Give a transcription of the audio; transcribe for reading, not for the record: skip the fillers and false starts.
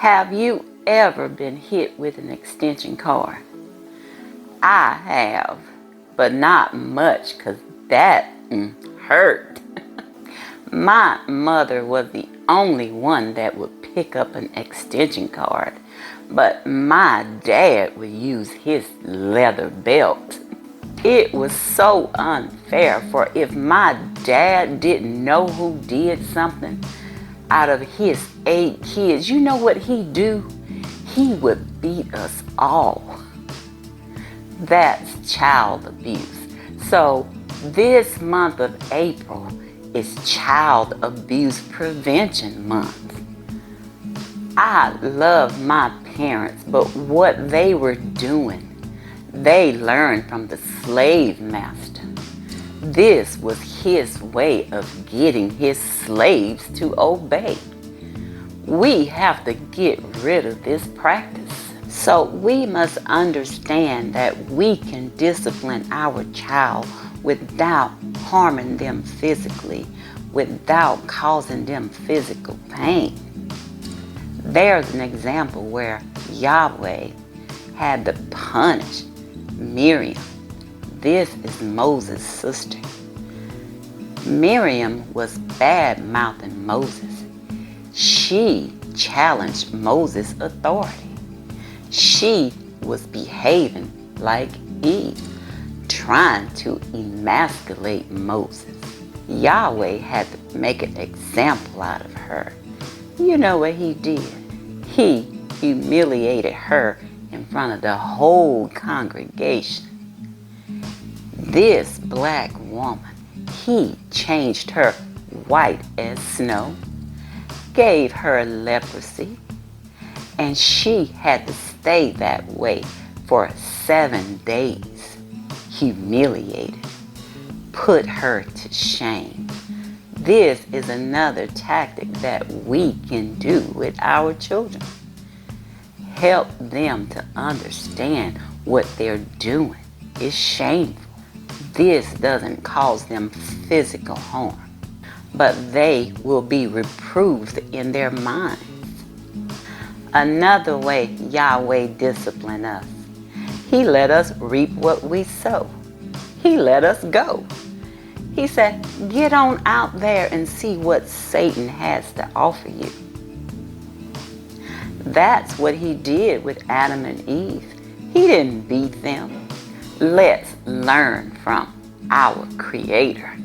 Have you ever been hit with an extension cord? I have, but not much, 'cause that hurt. My mother was the only one that would pick up an extension cord, but my dad would use his leather belt. It was so unfair, for if my dad didn't know who did something, out of his 8 kids, you know what he'd do? He would beat us all. That's child abuse. So this month of April is Child Abuse Prevention Month. I love my parents, but what they were doing, they learned from the slave master. This was his way of getting his slaves to obey. We have to get rid of this practice. So we must understand that we can discipline our child without harming them physically, without causing them physical pain. There's an example where Yahweh had to punish Miriam. This is Moses' sister. Miriam was bad-mouthing Moses. She challenged Moses' authority. She was behaving like Eve, trying to emasculate Moses. Yahweh had to make an example out of her. You know what he did? He humiliated her in front of the whole congregation. This black woman, he changed her white as snow, gave her leprosy, and she had to stay that way for 7 days, humiliated, put her to shame. This is another tactic that we can do with our children. Help them to understand what they're doing is shameful. This doesn't cause them physical harm, but they will be reproved in their minds. Another way Yahweh disciplined us, he let us reap what we sow. He let us go. He said, get on out there and see what Satan has to offer you. That's what he did with Adam and Eve. He didn't beat them. Let's learn from our Creator.